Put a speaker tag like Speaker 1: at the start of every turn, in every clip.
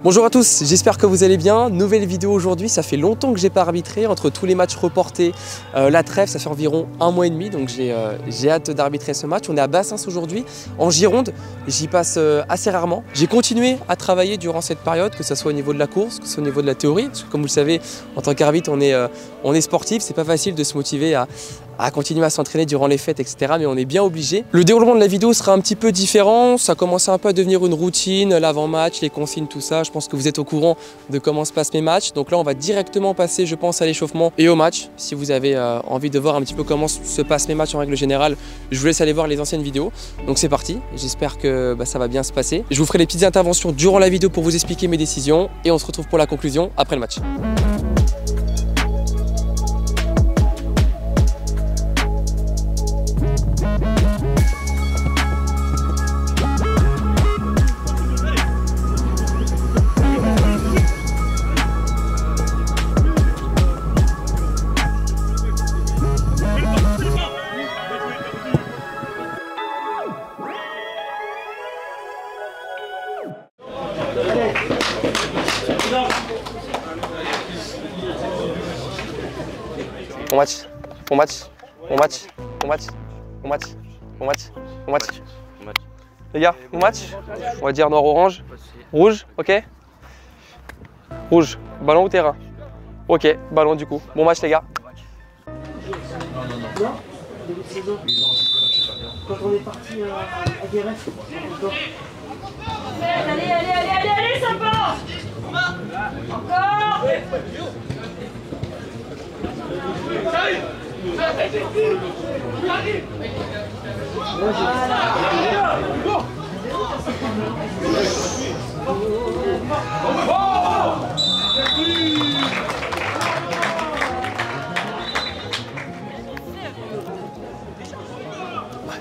Speaker 1: Bonjour à tous, j'espère que vous allez bien. Nouvelle vidéo aujourd'hui, ça fait longtemps que j'ai pas arbitré, entre tous les matchs reportés, la trêve, ça fait environ 1 mois et demi, donc j'ai hâte d'arbitrer ce match. On est à Bassins aujourd'hui, en Gironde, j'y passe assez rarement. J'ai continué à travailler durant cette période, que ce soit au niveau de la course, que ce soit au niveau de la théorie, parce que comme vous le savez, en tant qu'arbitre, on est sportif, c'est pas facile de se motiver à continuer à s'entraîner durant les fêtes, etc. Mais on est bien obligé. Le déroulement de la vidéo sera un petit peu différent. Ça commence un peu à devenir une routine, l'avant-match, les consignes, tout ça. Je pense que vous êtes au courant de comment se passent mes matchs. Donc là, on va directement passer, je pense, à l'échauffement et au match. Si vous avez envie de voir un petit peu comment se passent mes matchs en règle générale, je vous laisse aller voir les anciennes vidéos. Donc c'est parti. J'espère que ça va bien se passer. Je vous ferai les petites interventions durant la vidéo pour vous expliquer mes décisions. Et on se retrouve pour la conclusion après le match. Bon match, bon match, bon match, bon match, bon match, bon match, bon match. Les gars, bon match. On va dire noir-orange. Rouge, ok. Rouge, ballon ou terrain? Ok, ballon du coup. Bon match les gars.
Speaker 2: Quand on est parti à Guéret,
Speaker 3: Allez, ça part. Encore.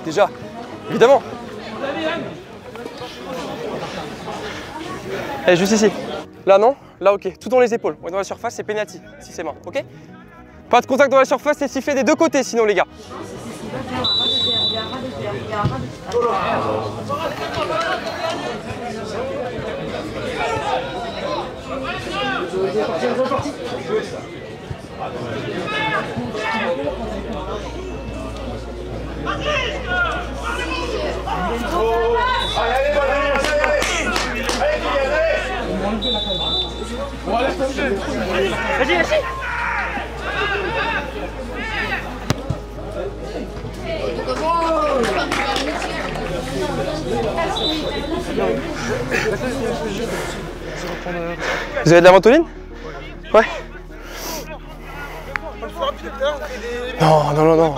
Speaker 1: Déjà, évidemment. Allez, juste ici. Là non, là ok. Tout dans les épaules. On est dans la surface, c'est penalty si c'est main, ok? Pas de contact dans la surface, c'est sifflé des deux côtés sinon les gars.
Speaker 3: Vas-y.
Speaker 1: Vous avez de la ventoline? Ouais. Non.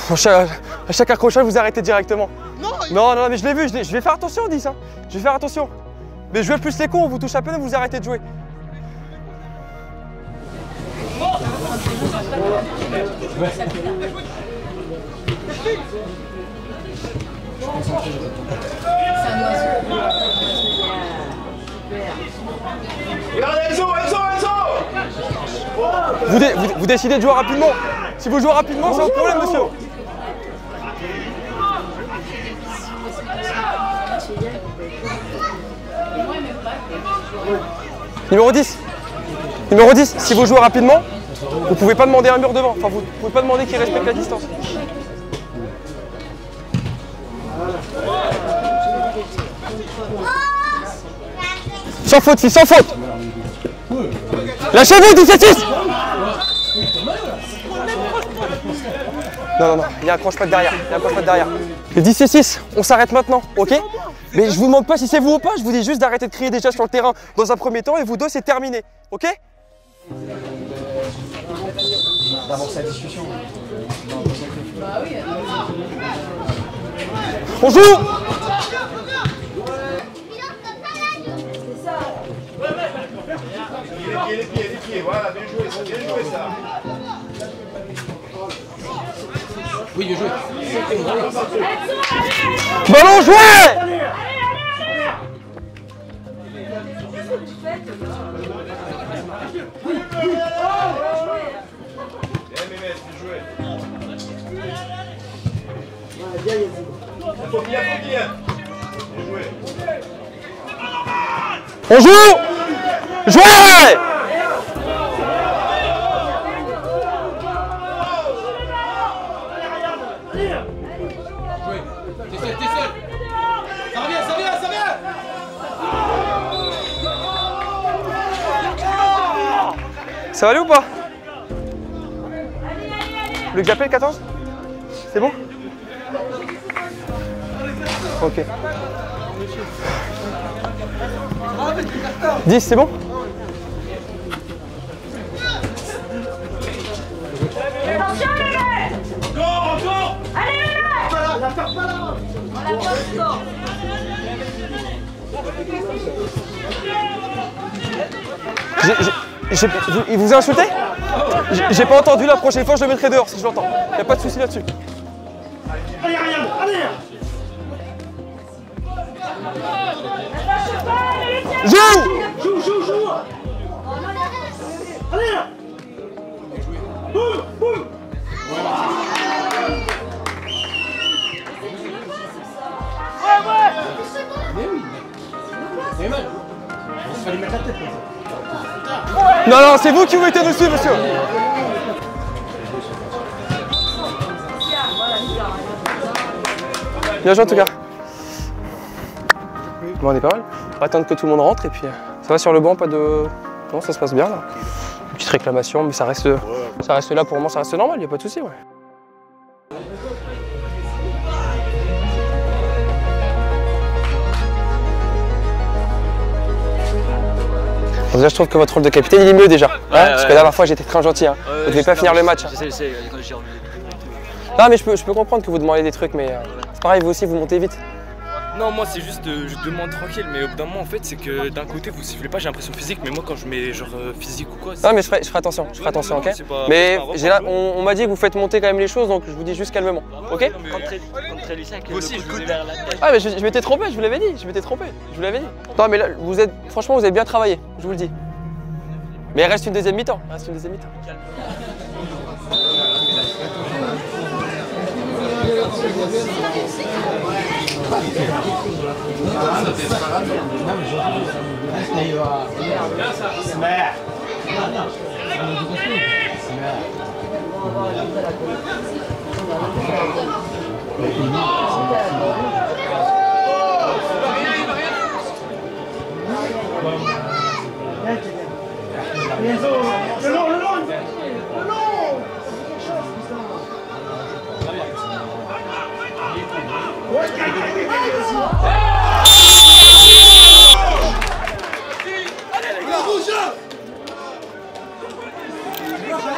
Speaker 1: À chaque accrochage, vous arrêtez directement. Non, mais je l'ai vu, je vais faire attention, 10. Hein. Je vais faire attention. Mais jouez plus les cons, on vous touche à peine, vous arrêtez de jouer. Vous décidez de jouer rapidement. Si vous jouez rapidement, c'est un problème, monsieur. Numéro 10. Numéro 10, si vous jouez rapidement, vous pouvez pas demander un mur devant. Enfin, vous pouvez pas demander qu'il respecte la distance. Sans faute, si, sans faute. Lâchez-vous, 17-6. Non, il y a un croche-patte derrière. Les 10-6, on s'arrête maintenant, ok? Mais je vous demande pas si c'est vous ou pas, je vous dis juste d'arrêter de crier déjà sur le terrain dans un premier temps et vous deux, c'est terminé, ok?
Speaker 2: d'avancer la discussion.
Speaker 1: On joue.
Speaker 4: Les pieds, voilà, bien joué ça.
Speaker 2: Oui, bien joué.
Speaker 1: Ballon joué.
Speaker 4: Faut bien. Bien joué.
Speaker 1: On joue! Jouez!
Speaker 2: T'es seul. Ça revient.
Speaker 1: Ça va aller ou pas? Le Gapel 14? C'est bon? Ok. 10, c'est bon?
Speaker 3: Attention les mecs!
Speaker 4: Encore.
Speaker 3: Allez les mecs!
Speaker 2: La perds pas là.
Speaker 1: Il vous a insulté? J'ai pas entendu, la prochaine fois je le mettrai dehors si je l'entends. Y'a pas de souci là-dessus.
Speaker 2: Allez.
Speaker 1: Joue!
Speaker 2: Joue. Allez là. Boum. Mais man, il fallait mettre la tête comme ça.
Speaker 1: Non, c'est vous qui vous mettez dessus, monsieur. Bien joué en tout cas. Bon, on est pas mal. On va attendre que tout le monde rentre et puis ça va sur le banc, pas de... Non, ça se passe bien là. Une petite réclamation, mais ça reste là pour le moment, ça reste normal, y a pas de souci. Ouais. Déjà, je trouve que votre rôle de capitaine, il est mieux déjà. Parce que la dernière fois, j'étais très gentil. Hein. Vous ne devez pas finir le match. Non, mais je peux comprendre que vous demandez des trucs, mais c'est pareil, vous aussi, vous montez vite.
Speaker 5: Non, moi c'est juste, je demande tranquille, mais au bout d'un moment en fait c'est que d'un côté vous sifflez pas, j'ai l'impression physique, mais moi quand je mets genre physique ou quoi.
Speaker 1: Non mais je ferai attention, ok. Mais on m'a dit que vous faites monter quand même les choses, donc je vous dis juste calmement, ok.
Speaker 5: Contre Lucien qui aussi le coup vers la tête.
Speaker 1: Ah mais je m'étais trompé, je vous l'avais dit, Non mais là, franchement vous avez bien travaillé, je vous le dis. Mais il reste une deuxième mi-temps,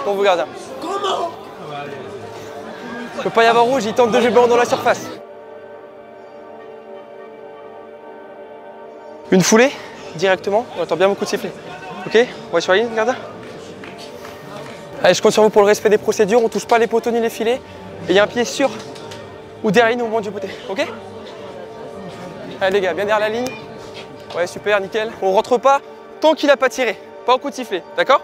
Speaker 1: Pour vous gardien. Comment? Il ne peut pas y avoir rouge, il tente de jouer ballon dans la surface. Une foulée, directement, on attend bien mon coup de sifflet. Ok? On va sur la ligne, gardien. Allez, je compte sur vous pour le respect des procédures, on touche pas les poteaux ni les filets. Et il y a un pied sûr ou derrière nous au moment du poté, ok? Allez les gars, bien derrière la ligne. Ouais, super, nickel. On rentre pas tant qu'il n'a pas tiré, pas au coup de sifflet, d'accord?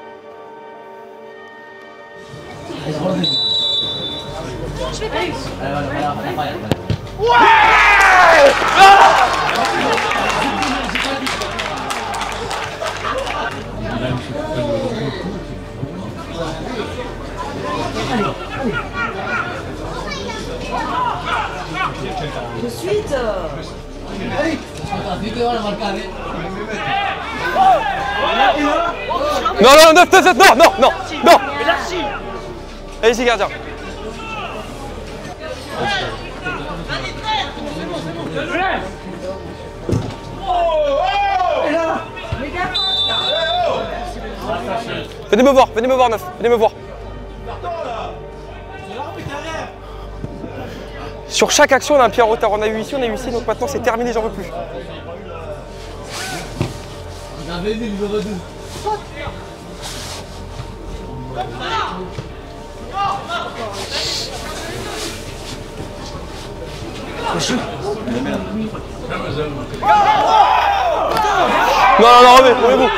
Speaker 3: De suite.
Speaker 1: Non, 9, 7, non. Allez-y, gardien. Venez me voir, Neuf, venez me voir. Sur chaque action, on a un pied en retard. On a eu ici, donc maintenant c'est terminé, j'en veux plus. Non, remets-vous.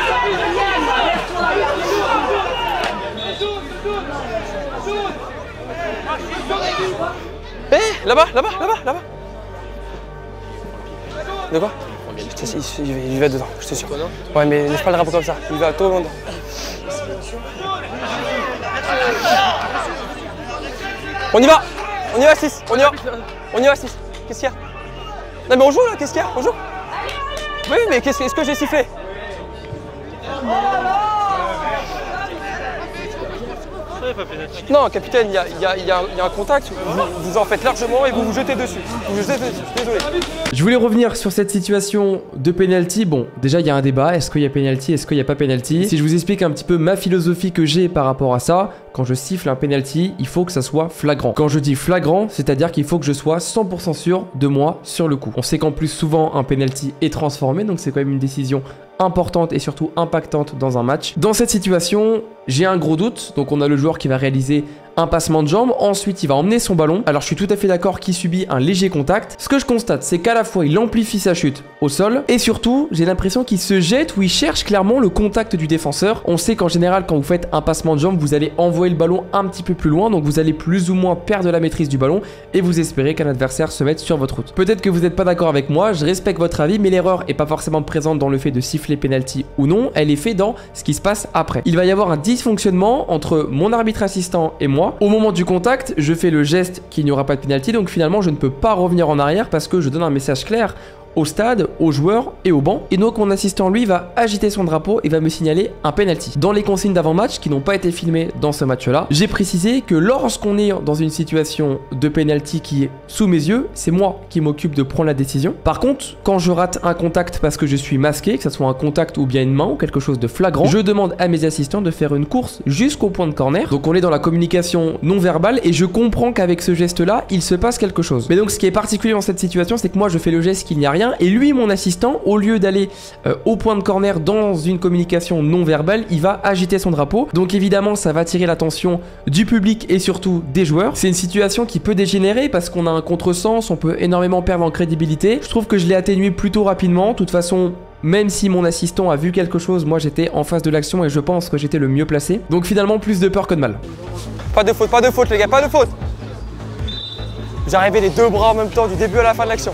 Speaker 1: Là-bas. De quoi? Il va dedans, je te sûr. Ouais, mais laisse pas le drapeau comme ça. Il va tout le monde. On y va 6, on y va 6. Qu'est-ce qu'il y a? Non mais on joue là, qu'est-ce qu'il y a? On joue? Oui, mais est-ce que j'ai sifflé? Non, capitaine, il y a un contact, vous en faites largement et vous vous jetez dessus. Désolé. Je voulais revenir sur cette situation de penalty. Bon, déjà il y a un débat, est-ce qu'il y a penalty, est-ce qu'il n'y a pas penalty? Si je vous explique un petit peu ma philosophie que j'ai par rapport à ça, quand je siffle un penalty, il faut que ça soit flagrant. Quand je dis flagrant, c'est-à-dire qu'il faut que je sois 100% sûr de moi sur le coup. On sait qu'en plus souvent un penalty est transformé, donc c'est quand même une décision importante et surtout impactante dans un match. Dans cette situation, j'ai un gros doute, donc on a le joueur qui va réaliser un passement de jambe, ensuite il va emmener son ballon. Alors je suis tout à fait d'accord qu'il subit un léger contact. Ce que je constate, c'est qu'à la fois il amplifie sa chute au sol et surtout j'ai l'impression qu'il se jette ou il cherche clairement le contact du défenseur. On sait qu'en général quand vous faites un passement de jambe, vous allez envoyer le ballon un petit peu plus loin, donc vous allez plus ou moins perdre la maîtrise du ballon et vous espérez qu'un adversaire se mette sur votre route. Peut-être que vous n'êtes pas d'accord avec moi, je respecte votre avis, mais l'erreur est pas forcément présente dans le fait de siffler penalty ou non, elle est faite dans ce qui se passe après. Il va y avoir un dysfonctionnement entre mon arbitre assistant et moi. Au moment du contact, je fais le geste qu'il n'y aura pas de penalty, donc finalement je ne peux pas revenir en arrière parce que je donne un message clair au stade, aux joueurs et au banc. Et donc mon assistant lui va agiter son drapeau et va me signaler un penalty. Dans les consignes d'avant-match qui n'ont pas été filmées dans ce match-là, j'ai précisé que lorsqu'on est dans une situation de penalty qui est sous mes yeux, c'est moi qui m'occupe de prendre la décision. Par contre, quand je rate un contact parce que je suis masqué, que ce soit un contact ou bien une main ou quelque chose de flagrant, je demande à mes assistants de faire une course jusqu'au point de corner. Donc on est dans la communication non verbale et je comprends qu'avec ce geste-là, il se passe quelque chose. Mais donc ce qui est particulier dans cette situation, c'est que moi je fais le geste qu'il n'y a rien et lui, mon assistant, au lieu d'aller au point de corner dans une communication non verbale, il va agiter son drapeau. Donc évidemment, ça va attirer l'attention du public et surtout des joueurs. C'est une situation qui peut dégénérer parce qu'on a un contresens, on peut énormément perdre en crédibilité. Je trouve que je l'ai atténué plutôt rapidement. De toute façon, même si mon assistant a vu quelque chose, moi j'étais en face de l'action et je pense que j'étais le mieux placé. Donc finalement, plus de peur que de mal. Pas de faute les gars, pas de faute. Vous arrivez les deux bras en même temps du début à la fin de l'action.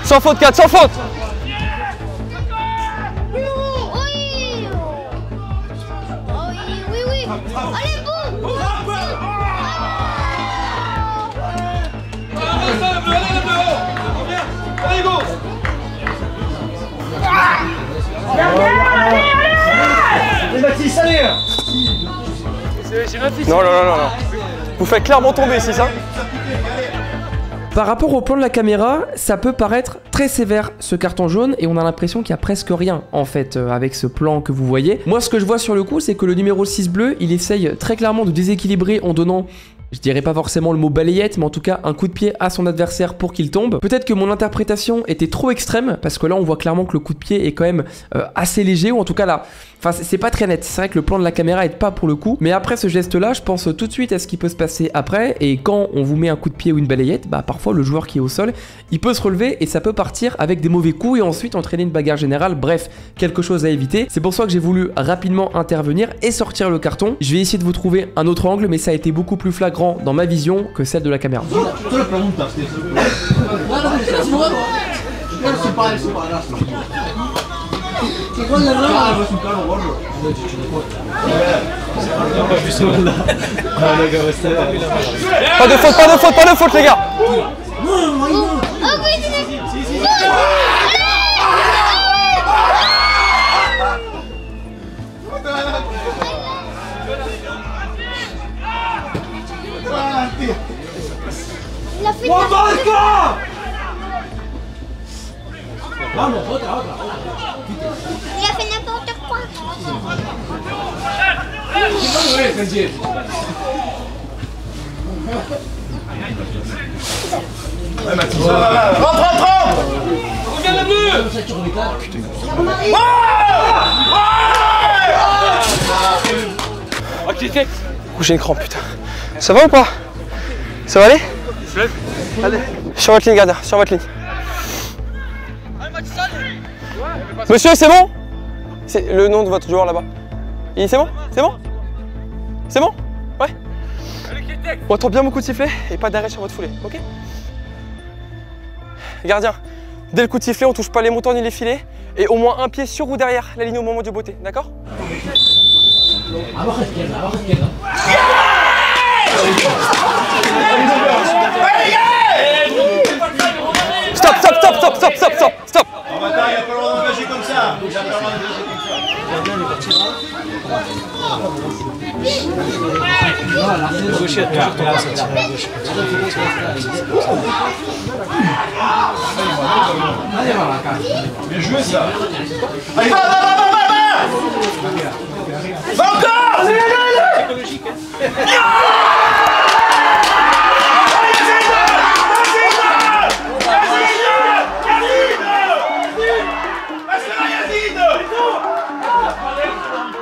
Speaker 1: Sans faute 4, sans faute.
Speaker 3: Allez, boum!
Speaker 4: Allez, go!
Speaker 2: Allez, Mathis, allez!
Speaker 1: Non. Vous faites clairement tomber ici, ça. Par rapport au plan de la caméra, ça peut paraître très sévère ce carton jaune et on a l'impression qu'il y a presque rien en fait avec ce plan que vous voyez. Moi ce que je vois sur le coup c'est que le numéro 6 bleu il essaye très clairement de déséquilibrer en donnant, je dirais pas forcément le mot balayette, mais en tout cas un coup de pied à son adversaire pour qu'il tombe. Peut-être que mon interprétation était trop extrême parce que là on voit clairement que le coup de pied est quand même assez léger ou en tout cas là, enfin c'est pas très net. C'est vrai que le plan de la caméra aide pas pour le coup, mais après ce geste là je pense tout de suite à ce qui peut se passer après et quand on vous met un coup de pied ou une balayette, bah parfois le joueur qui est au sol il peut se relever et ça peut partir avec des mauvais coups et ensuite entraîner une bagarre générale, bref quelque chose à éviter. C'est pour ça que j'ai voulu rapidement intervenir et sortir le carton. Je vais essayer de vous trouver un autre angle mais ça a été beaucoup plus flagrant dans ma vision que celle de la caméra. Pas de faute les gars.
Speaker 3: Il a fait n'importe quoi.
Speaker 4: Rentre!
Speaker 1: J'ai une crampe, putain. Ça va ou pas? Ça va aller? Allez. Sur votre ligne, gardien, sur votre ligne. Monsieur, c'est bon? C'est le nom de votre joueur là-bas. C'est bon? C'est bon? C'est bon? Ouais. On entend bien mon coup de sifflet et pas d'arrêt sur votre foulée, ok? Gardien, dès le coup de sifflet, on touche pas les montants ni les filets et au moins un pied sur ou derrière la ligne au moment du beauté, d'accord? Stop, stop, stop, stop, stop, stop, stop, stop.
Speaker 4: Oh, attends, il a pas le droit d'engager comme ça. Il a pas le droit d'engager comme ça. Bien joué ça. Allez, va, va encore. Psychologique,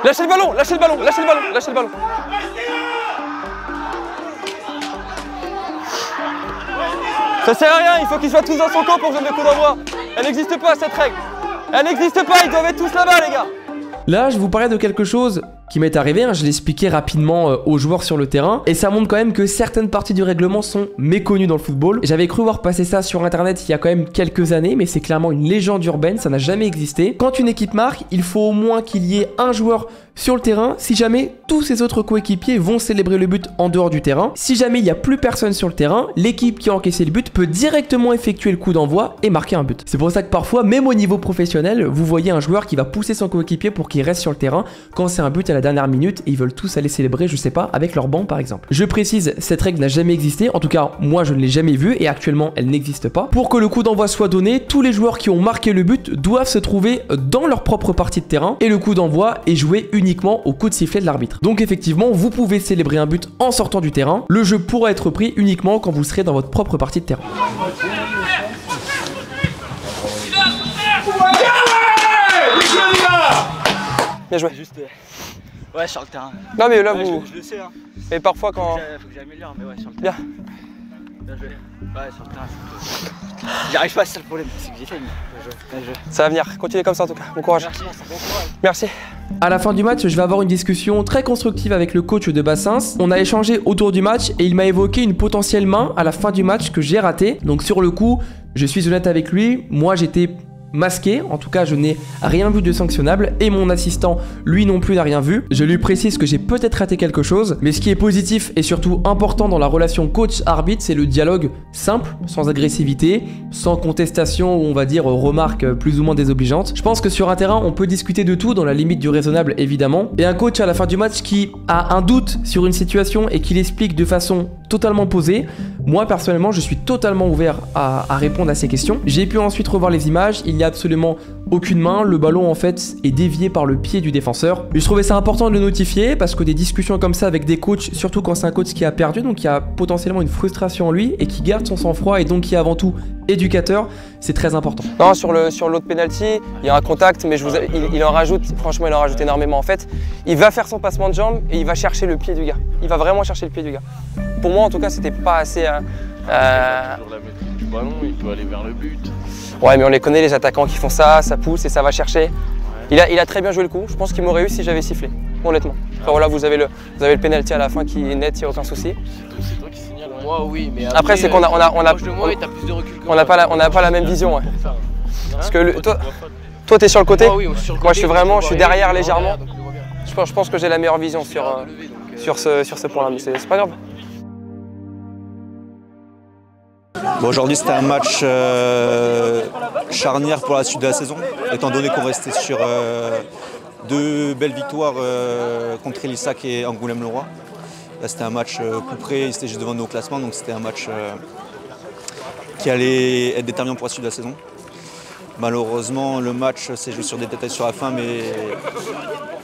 Speaker 1: Lâchez le ballon, lâchez le ballon, lâchez le ballon, lâchez le ballon. Ça sert à rien, il faut qu'ils soient tous dans son camp pour jouer le coup d'envoi. Elle n'existe pas cette règle. Elle n'existe pas, ils doivent être tous là-bas les gars. Là, je vous parlais de quelque chose qui m'est arrivé, je l'ai expliqué rapidement aux joueurs sur le terrain et ça montre quand même que certaines parties du règlement sont méconnues dans le football. J'avais cru voir passer ça sur internet il y a quand même quelques années, mais c'est clairement une légende urbaine, ça n'a jamais existé. Quand une équipe marque, il faut au moins qu'il y ait un joueur sur le terrain si jamais tous ses autres coéquipiers vont célébrer le but en dehors du terrain. Si jamais il n'y a plus personne sur le terrain, l'équipe qui a encaissé le but peut directement effectuer le coup d'envoi et marquer un but. C'est pour ça que parfois, même au niveau professionnel, vous voyez un joueur qui va pousser son coéquipier pour qu'il reste sur le terrain quand c'est un but à la dernière minute et ils veulent tous aller célébrer, je sais pas, avec leur banc par exemple. Je précise, cette règle n'a jamais existé, en tout cas moi je ne l'ai jamais vue et actuellement elle n'existe pas. Pour que le coup d'envoi soit donné, tous les joueurs qui ont marqué le but doivent se trouver dans leur propre partie de terrain et le coup d'envoi est joué uniquement au coup de sifflet de l'arbitre. Donc effectivement, vous pouvez célébrer un but en sortant du terrain. Le jeu pourra être pris uniquement quand vous serez dans votre propre partie de terrain. Bien joué.
Speaker 2: Juste, ouais, sur le terrain.
Speaker 1: Non mais là
Speaker 2: ouais,
Speaker 1: vous...
Speaker 2: Je le sais. Hein.
Speaker 1: Et parfois quand...
Speaker 2: Faut que j'améliore, mais ouais, sur le
Speaker 1: Bien.
Speaker 2: terrain. Bien joué. Ouais, sur le terrain. J'y arrive pas, c'est ça le problème. C'est que j'ai fait, mais bien joué.
Speaker 1: Ça va venir. Continuez comme ça en tout cas. Bon courage.
Speaker 2: Merci, bon courage.
Speaker 1: Merci. À la fin du match, je vais avoir une discussion très constructive avec le coach de Bassens. On a échangé autour du match et il m'a évoqué une potentielle main à la fin du match que j'ai ratée. Donc sur le coup, je suis honnête avec lui. Moi, j'étais masqué, en tout cas je n'ai rien vu de sanctionnable et mon assistant lui non plus n'a rien vu. Je lui précise que j'ai peut-être raté quelque chose, mais ce qui est positif et surtout important dans la relation coach-arbitre, c'est le dialogue simple, sans agressivité, sans contestation ou on va dire remarques plus ou moins désobligeantes. Je pense que sur un terrain on peut discuter de tout dans la limite du raisonnable évidemment, et un coach à la fin du match qui a un doute sur une situation et qui l'explique de façon totalement posée, moi personnellement je suis totalement ouvert à répondre à ces questions. J'ai pu ensuite revoir les images, il n'y a absolument aucune main, le ballon en fait est dévié par le pied du défenseur. Je trouvais ça important de le notifier parce que des discussions comme ça avec des coachs, surtout quand c'est un coach qui a perdu, donc il y a potentiellement une frustration en lui et qui garde son sang-froid et donc qui est avant tout éducateur, c'est très important. Non, sur l'autre penalty, il y a un contact, mais il en rajoute, franchement il en rajoute énormément en fait. Il va faire son passement de jambe et il va chercher le pied du gars. Il va vraiment chercher le pied du gars. Pour moi en tout cas c'était pas assez...
Speaker 6: Sur la maîtrise du ballon, il peut aller vers le but.
Speaker 1: Ouais, mais on les connaît les attaquants qui font ça, ça pousse et ça va chercher. Ouais. Il a très bien joué le coup, je pense qu'il m'aurait eu si j'avais sifflé, honnêtement. Enfin, voilà, vous avez le penalty à la fin qui est net, il n'y a aucun souci.
Speaker 6: C'est toi qui signales. Ouais.
Speaker 5: Moi oui, mais
Speaker 1: après c'est qu'on n'a pas la même vision. Ouais. Parce que toi t'es sur le côté, moi je suis derrière légèrement. Je pense que j'ai la meilleure vision sur ce point-là, mais c'est pas grave.
Speaker 7: Bon, aujourd'hui c'était un match charnière pour la suite de la saison, étant donné qu'on restait sur deux belles victoires contre Elissac et Angoulême-le-Roi. Là c'était un match coup près, ils étaient juste devant nous au classement, donc c'était un match qui allait être déterminant pour la suite de la saison. Malheureusement le match s'est joué sur des détails sur la fin, mais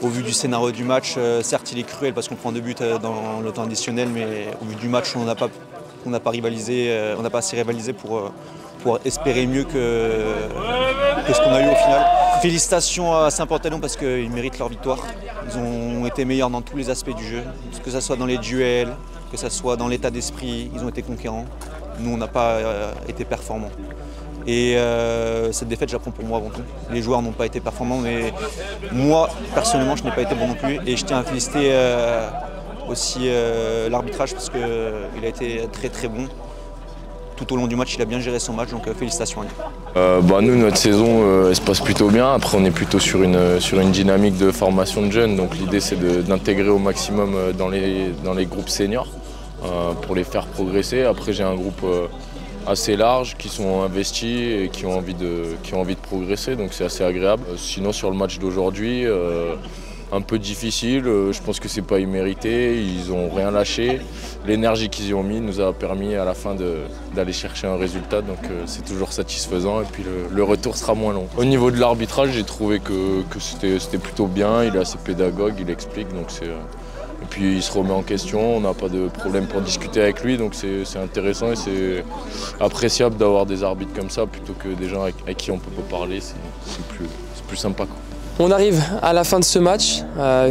Speaker 7: au vu du scénario du match, certes il est cruel parce qu'on prend 2 buts dans le temps additionnel, mais au vu du match on n'a pas assez rivalisé pour espérer mieux que que ce qu'on a eu au final. Félicitations à Saint-Pantalon parce qu'ils méritent leur victoire. Ils ont été meilleurs dans tous les aspects du jeu, que ce soit dans les duels, que ce soit dans l'état d'esprit, ils ont été conquérants. Nous, on n'a pas été performants. Et cette défaite, j'apprends pour moi avant tout. Les joueurs n'ont pas été performants, mais moi, personnellement, je n'ai pas été bon non plus. Et je tiens à féliciter aussi l'arbitrage parce qu'il a été très très bon. Tout au long du match, il a bien géré son match, donc félicitations à lui.
Speaker 6: Nous, notre saison elle se passe plutôt bien. Après, on est plutôt sur une dynamique de formation de jeunes. Donc l'idée, c'est d'intégrer au maximum dans les groupes seniors pour les faire progresser. Après, j'ai un groupe assez large qui sont investis et qui ont envie de progresser. Donc c'est assez agréable. Sinon, sur le match d'aujourd'hui, un peu difficile, je pense que c'est pas immérité, ils n'ont rien lâché. L'énergie qu'ils y ont mis nous a permis à la fin d'aller chercher un résultat, donc c'est toujours satisfaisant et puis le retour sera moins long. Au niveau de l'arbitrage, j'ai trouvé que c'était plutôt bien, il est assez pédagogue, il explique, donc et puis il se remet en question, on n'a pas de problème pour discuter avec lui, donc c'est intéressant et c'est appréciable d'avoir des arbitres comme ça plutôt que des gens avec qui on ne peut pas parler, c'est plus sympa, quoi.
Speaker 1: On arrive à la fin de ce match.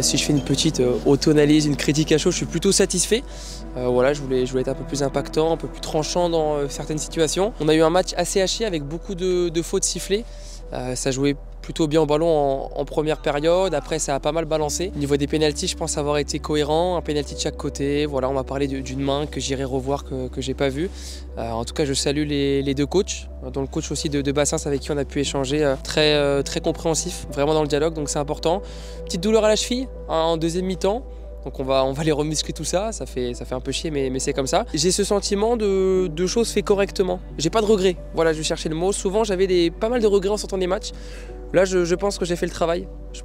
Speaker 1: Si je fais une petite auto-analyse, une critique à chaud, je suis plutôt satisfait. Voilà, je voulais être un peu plus impactant, un peu plus tranchant dans certaines situations. On a eu un match assez haché avec beaucoup de fautes sifflées. Ça jouait plutôt bien au ballon en première période, après ça a pas mal balancé. Au niveau des pénaltys, je pense avoir été cohérent, un pénalty de chaque côté. Voilà, on m'a parlé d'une main que j'irai revoir que j'ai pas vue. En tout cas, je salue les deux coachs, dont le coach aussi de Bassins avec qui on a pu échanger, très compréhensif, vraiment dans le dialogue, donc c'est important. Petite douleur à la cheville en deuxième mi-temps. Donc on va les remuscler tout ça, ça fait un peu chier mais c'est comme ça. J'ai ce sentiment de choses faites correctement. J'ai pas de regrets, voilà, je cherchais le mot. Souvent j'avais pas mal de regrets en sortant des matchs. Là je pense que j'ai fait le travail. Je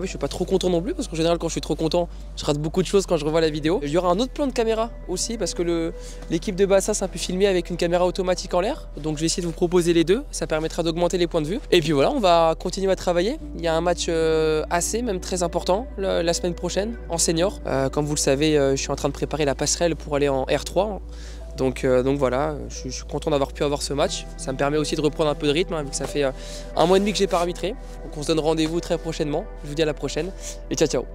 Speaker 1: suis pas trop content non plus parce qu'en général quand je suis trop content, je rate beaucoup de choses quand je revois la vidéo. Il y aura un autre plan de caméra aussi parce que l'équipe de Bassins a pu filmer avec une caméra automatique en l'air. Donc je vais essayer de vous proposer les deux, ça permettra d'augmenter les points de vue. Et puis voilà, on va continuer à travailler. Il y a un match même très important la semaine prochaine en senior. Comme vous le savez, je suis en train de préparer la passerelle pour aller en R3. Donc voilà, je suis content d'avoir pu avoir ce match. Ça me permet aussi de reprendre un peu de rythme, vu que ça fait 1 mois et demi que j'ai pas arbitré. Donc on se donne rendez-vous très prochainement. Je vous dis à la prochaine et ciao ciao.